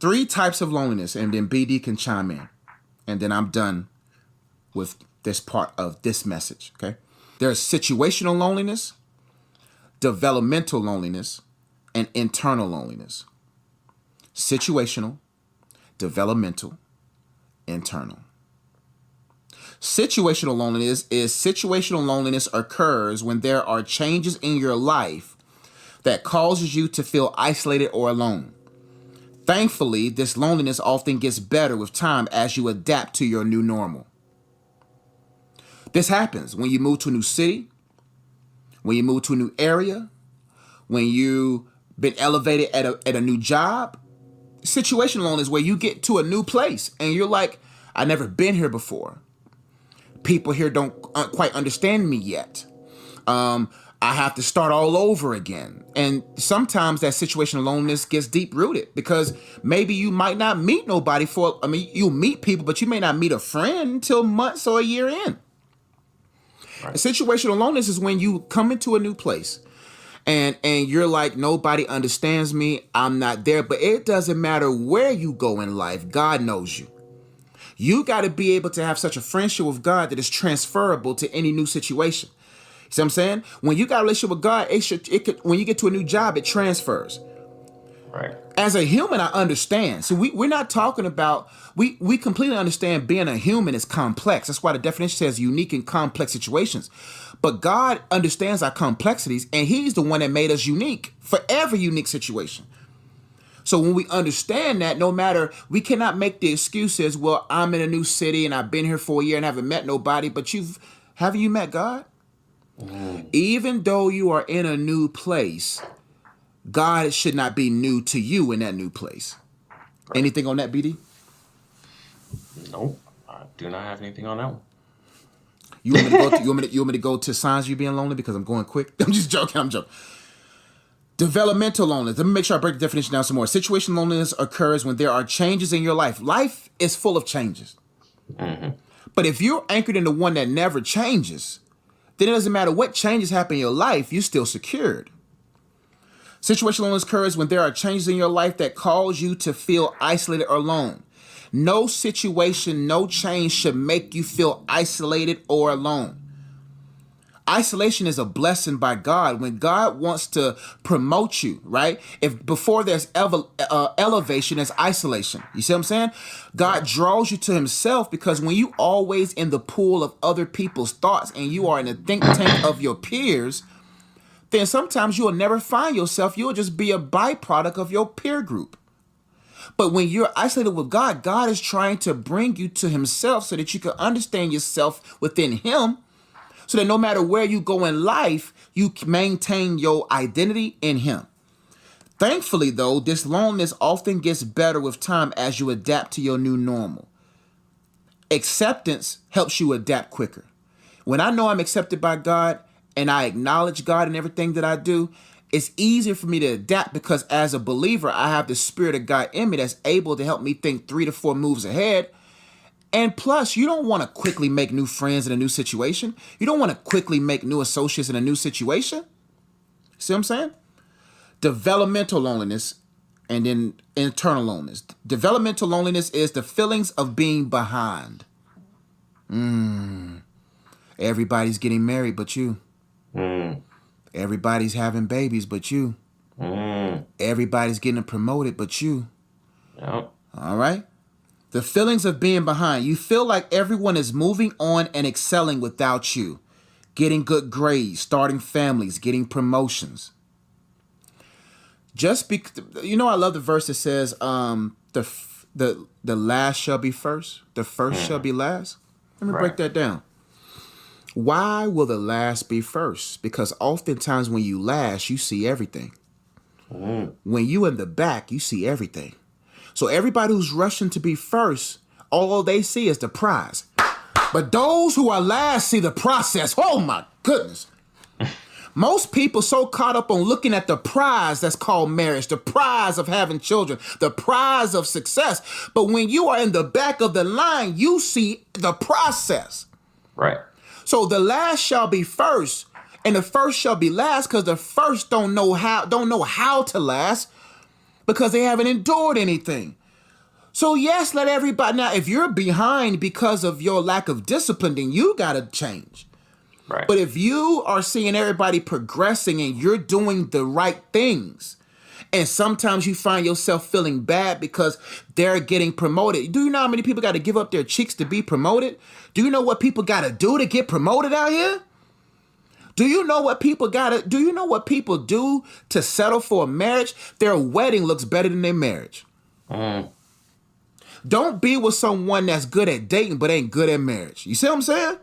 three types of loneliness, and then BD can chime in. And then I'm done with this part of this message, okay? There's situational loneliness, developmental loneliness, and internal loneliness. Situational, developmental, internal. Situational loneliness occurs when there are changes in your life that causes you to feel isolated or alone. Thankfully, this loneliness often gets better with time as you adapt to your new normal. This happens when you move to a new city, when you move to a new area, when you've been elevated at a new job. Situational loneliness is where you get to a new place and you're like, I've never been here before. People here don't quite understand me yet. I have to start all over again. And sometimes that situational loneliness gets deep rooted because maybe you might not meet nobody you'll meet people, but you may not meet a friend until months or a year in. Right. Situational loneliness is when you come into a new place and you're like, nobody understands me. I'm not there. But it doesn't matter where you go in life. God knows you. You got to be able to have such a friendship with God that is transferable to any new situation. See what I'm saying? When you got a relationship with God, when you get to a new job, it transfers. Right. As a human, I understand. So we're not talking about, we completely understand being a human is complex. That's why the definition says unique and complex situations. But God understands our complexities, and he's the one that made us unique for every unique situation. So when we understand that, no matter, we cannot make the excuses, well, I'm in a new city and I've been here for a year and haven't met nobody, but haven't you met God? Mm. Even though you are in a new place, God should not be new to you in that new place. Right. Anything on that, BD? Nope, I do not have anything on that one. You want me to go to, you want me to go to signs of you being lonely because I'm going quick? I'm just joking. I'm joking. Developmental loneliness. Let me make sure I break the definition down some more. Situational loneliness occurs when there are changes in your life. Life is full of changes. Mm-hmm. But if you're anchored in the one that never changes, then it doesn't matter what changes happen in your life, you're still secured. Situational loneliness occurs when there are changes in your life that cause you to feel isolated or alone. No situation, no change should make you feel isolated or alone. Isolation is a blessing by God when God wants to promote you, right? If before there's elevation, there's isolation. You see what I'm saying? God draws you to himself because when you always in the pool of other people's thoughts and you are in the think tank of your peers, then sometimes you'll never find yourself. You'll just be a byproduct of your peer group. But when you're isolated with God, God is trying to bring you to himself so that you can understand yourself within him. So that no matter where you go in life, you maintain your identity in him. Thankfully, though, this loneliness often gets better with time as you adapt to your new normal. Acceptance helps you adapt quicker. When I know I'm accepted by God and I acknowledge God in everything that I do, it's easier for me to adapt because as a believer, I have the Spirit of God in me that's able to help me think 3 to 4 moves ahead. And plus, you don't want to quickly make new friends in a new situation. You don't want to quickly make new associates in a new situation. See what I'm saying? Developmental loneliness and then internal loneliness. Developmental loneliness is the feelings of being behind. Everybody's getting married but you. Everybody's having babies but you. Everybody's getting promoted but you. Yep. All right? The feelings of being behind. You feel like everyone is moving on and excelling without you. Getting good grades, starting families, getting promotions. Just because, I love the verse that says, the last shall be first, the first shall be last. Let me break that down. Why will the last be first? Because oftentimes when you last, you see everything. When you in the back, you see everything. So everybody who's rushing to be first, all they see is the prize. But those who are last see the process. Oh my goodness. Most people so caught up on looking at the prize that's called marriage, the prize of having children, the prize of success. But when you are in the back of the line, you see the process. Right. So the last shall be first and the first shall be last because the first don't know how to last. Because they haven't endured anything. So yes, let everybody, now if you're behind because of your lack of discipline, then you gotta change. Right. But if you are seeing everybody progressing and you're doing the right things, and sometimes you find yourself feeling bad because they're getting promoted. Do you know how many people got to give up their cheeks to be promoted? Do you know what people got to do to get promoted out here? Do you know what people do to settle for a marriage? Their wedding looks better than their marriage. Don't be with someone that's good at dating but ain't good at marriage. You see what I'm saying?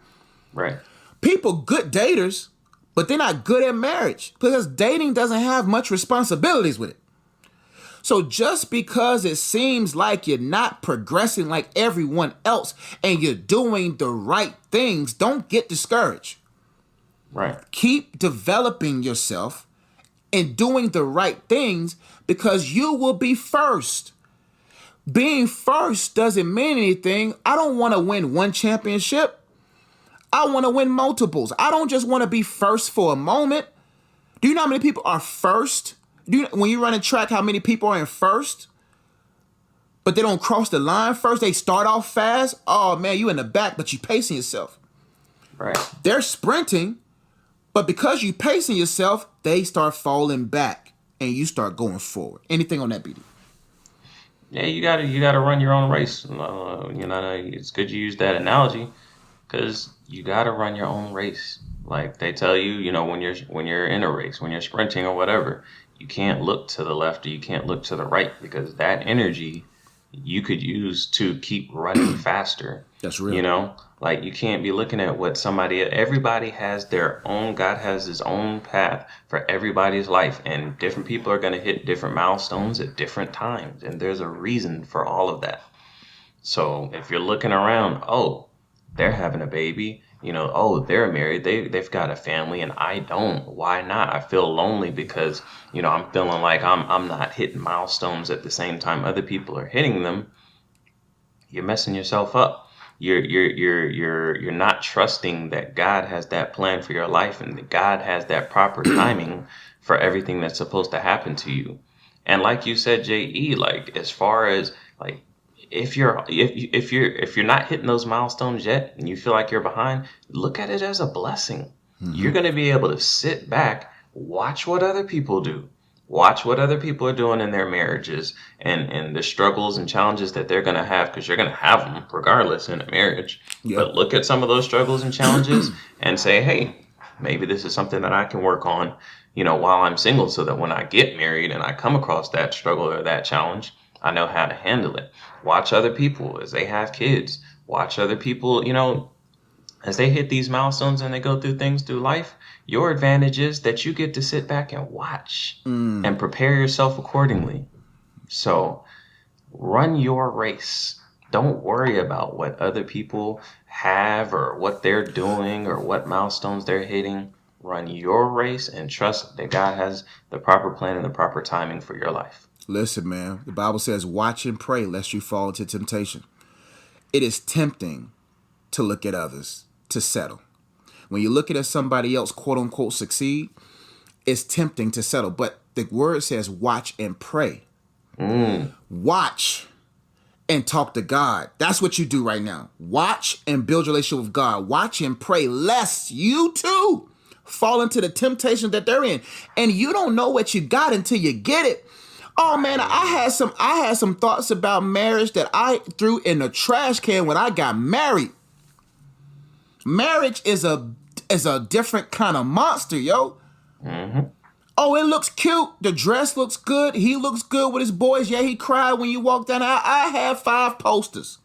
Right. People good daters, but they're not good at marriage because dating doesn't have much responsibilities with it. So just because it seems like you're not progressing like everyone else and you're doing the right things, don't get discouraged. Right. Keep developing yourself and doing the right things because you will be first. Being first doesn't mean anything. I don't want to win one championship. I want to win multiples. I don't just want to be first for a moment. Do you know how many people are first? When you run a track, how many people are in first? But they don't cross the line first. They start off fast. Oh man, you in the back, but you pacing yourself. Right. They're sprinting, but because you pacing yourself, they start falling back and you start going forward. Anything on that, BD? Yeah, you gotta run your own race. It's good you use that analogy because you gotta run your own race. Like they tell you, when you're in a race, when you're sprinting or whatever, you can't look to the left or you can't look to the right because that energy you could use to keep running faster. That's real. Like you can't be looking at what everybody has their own, God has his own path for everybody's life, and different people are going to hit different milestones at different times. And there's a reason for all of that. So if you're looking around, oh, they're having a baby, oh, they're married, they've got a family and I don't. Why not? I feel lonely because, I'm feeling like I'm not hitting milestones at the same time other people are hitting them. You're messing yourself up. You're not trusting that God has that plan for your life and that God has that proper timing for everything that's supposed to happen to you. And like you said, JE, like as far as like if you're not hitting those milestones yet and you feel like you're behind, look at it as a blessing. Mm-hmm. You're going to be able to sit back, watch what other people do. Watch what other people are doing in their marriages and the struggles and challenges that they're going to have, because you're going to have them regardless in a marriage. Yep. But look at some of those struggles and challenges and say, hey, maybe this is something that I can work on, while I'm single, so that when I get married and I come across that struggle or that challenge, I know how to handle it. Watch other people as they have kids. Watch other people, as they hit these milestones and they go through things through life. Your advantage is that you get to sit back and watch and prepare yourself accordingly. So run your race. Don't worry about what other people have or what they're doing or what milestones they're hitting. Run your race and trust that God has the proper plan and the proper timing for your life. Listen, man, the Bible says, watch and pray lest you fall into temptation. It is tempting to look at others, to settle. When you're looking at somebody else, quote unquote, succeed, it's tempting to settle. But the word says watch and pray. Watch and talk to God. That's what you do right now. Watch and build your relationship with God. Watch and pray lest you too fall into the temptation that they're in. And you don't know what you got until you get it. Oh man, I had some thoughts about marriage that I threw in the trash can when I got married. Marriage is a different kind of monster, yo. Mm-hmm. Oh, it looks cute. The dress looks good. He looks good with his boys. Yeah, he cried when you walked down. I had 5 posters.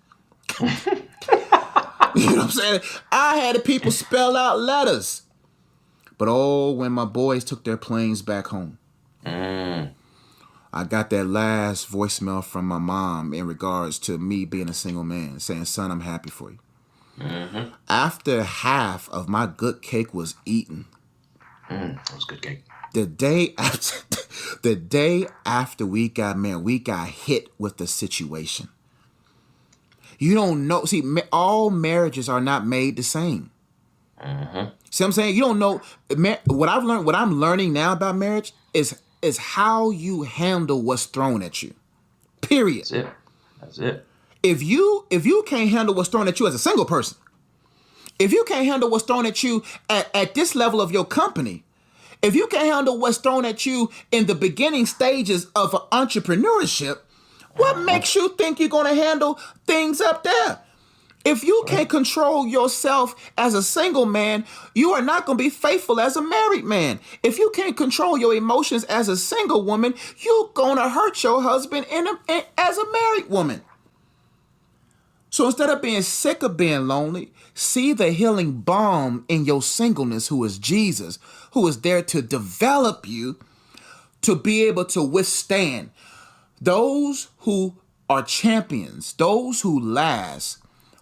You know what I'm saying? I had the people spell out letters. But when my boys took their planes back home, I got that last voicemail from my mom in regards to me being a single man, saying, son, I'm happy for you. Mm-hmm. After half of my good cake was eaten, that was good cake. The day after we got married, we got hit with the situation. You don't know. See, all marriages are not made the same. Mm-hmm. See what I'm saying? You don't know. What I've learned, what I'm learning now about marriage is how you handle what's thrown at you. Period. That's it. That's it. If you can't handle what's thrown at you as a single person, if you can't handle what's thrown at you at this level of your company, if you can't handle what's thrown at you in the beginning stages of entrepreneurship, what makes you think you're going to handle things up there? If you can't control yourself as a single man, you are not going to be faithful as a married man. If you can't control your emotions as a single woman, you're going to hurt your husband as a married woman. So instead of being sick of being lonely, see the healing balm in your singleness, who is Jesus, who is there to develop you to be able to withstand. Those who are champions, those who last,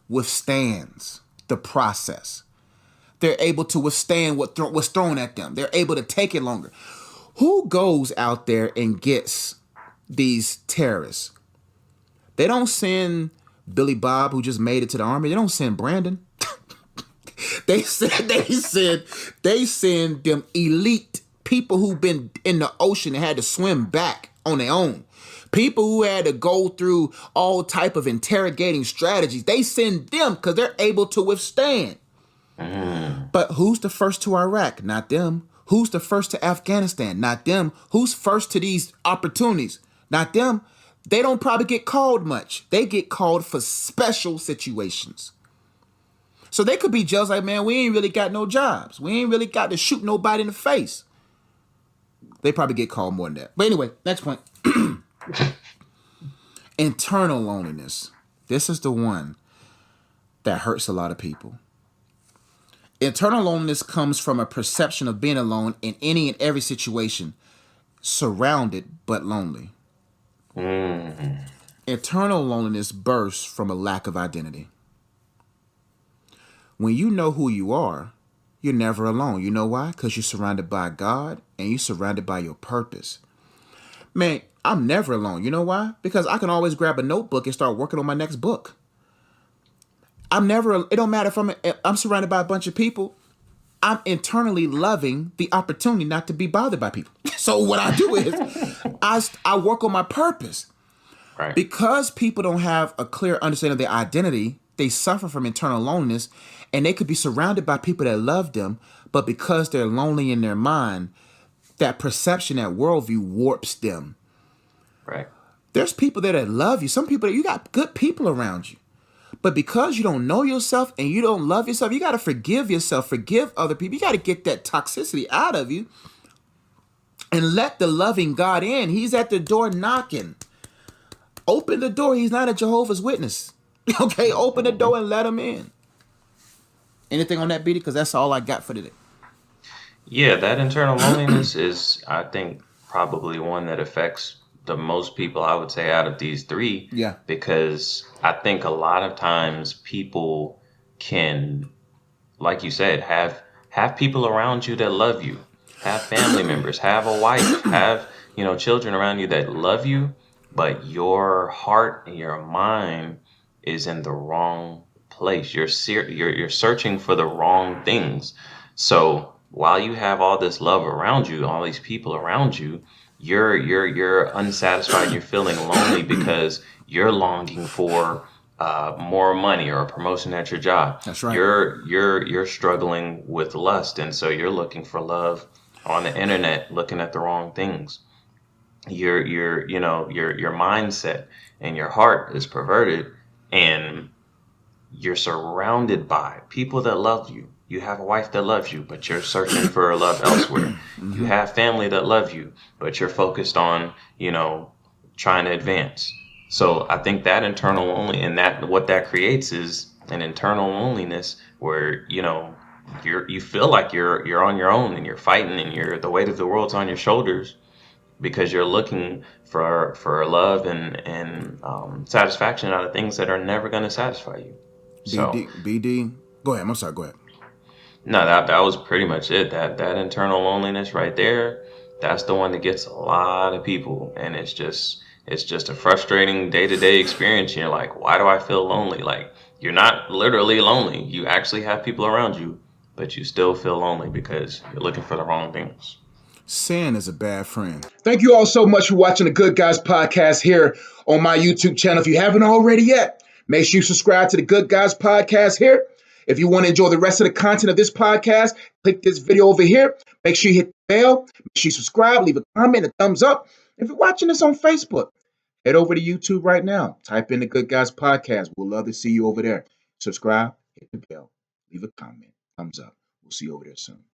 withstands the process. They're able to withstand what's thrown at them. They're able to take it longer. Who goes out there and gets these terrorists? They don't send Billy Bob, who just made it to the army. They don't send Brandon. they send them elite people who've been in the ocean and had to swim back on their own. People who had to go through all type of interrogating strategies. They send them because they're able to withstand. But who's the first to Iraq? Not them. Who's the first to Afghanistan? Not them. Who's first to these opportunities? Not them. They don't probably get called much. They get called for special situations. So they could be just like, man, we ain't really got no jobs. We ain't really got to shoot nobody in the face. They probably get called more than that. But anyway, next point. Internal loneliness. This is the one that hurts a lot of people. Internal loneliness comes from a perception of being alone in any and every situation, surrounded but lonely. Internal loneliness bursts from a lack of identity. When you know who you are, you're never alone. You know why? Because you're surrounded by God and you're surrounded by your purpose. Man, I'm never alone. You know why? Because I can always grab a notebook and start working on my next book. It don't matter if I'm surrounded by a bunch of people. I'm internally loving the opportunity not to be bothered by people. So what I do is I work on my purpose. Right. Because people don't have a clear understanding of their identity, they suffer from internal loneliness, and they could be surrounded by people that love them, but because they're lonely in their mind, that perception, that worldview warps them. Right. There's people there that love you. Some people, you got good people around you. But because you don't know yourself and you don't love yourself, you got to forgive yourself, forgive other people. You got to get that toxicity out of you and let the loving God in. He's at the door knocking. Open the door. He's not a Jehovah's Witness. Okay, open the door and let him in. Anything on that, BD? Because that's all I got for today. Yeah, that internal loneliness is, I think, probably one that affects the most people, I would say, out of these three. Yeah. Because I think a lot of times people can, like you said, have people around you that love you, have family members, have a wife, have, children around you that love you, but your heart and your mind is in the wrong place. You're searching for the wrong things. So while you have all this love around you, all these people around you, you're unsatisfied. You're feeling lonely because you're longing for more money or a promotion at your job. That's right. You're struggling with lust, and so you're looking for love on the internet, looking at the wrong things. Your mindset and your heart is perverted, and you're surrounded by people that love you. You have a wife that loves you, but you're searching for love elsewhere. You have family that love you, but you're focused on, trying to advance. So I think that internal what that creates is an internal loneliness where, you feel like you're on your own and you're fighting and the weight of the world's on your shoulders because you're looking for love and satisfaction out of things that are never going to satisfy you. So, BD, go ahead. I'm sorry. Go ahead. No, that was pretty much it. That internal loneliness right there, that's the one that gets a lot of people, and it's just a frustrating day-to-day experience. You're like, why do I feel lonely? Like, you're not literally lonely. You actually have people around you, but you still feel lonely because you're looking for the wrong things. Sin is a bad friend. Thank you all so much for watching the Good Guys podcast here on my YouTube channel. If you haven't already yet, make sure you subscribe to the Good Guys Podcast here. If you want to enjoy the rest of the content of this podcast, click this video over here. Make sure you hit the bell. Make sure you subscribe, leave a comment, a thumbs up. If you're watching this on Facebook, head over to YouTube right now. Type in the Good Guys Podcast. We'll love to see you over there. Subscribe, hit the bell, leave a comment, thumbs up. We'll see you over there soon.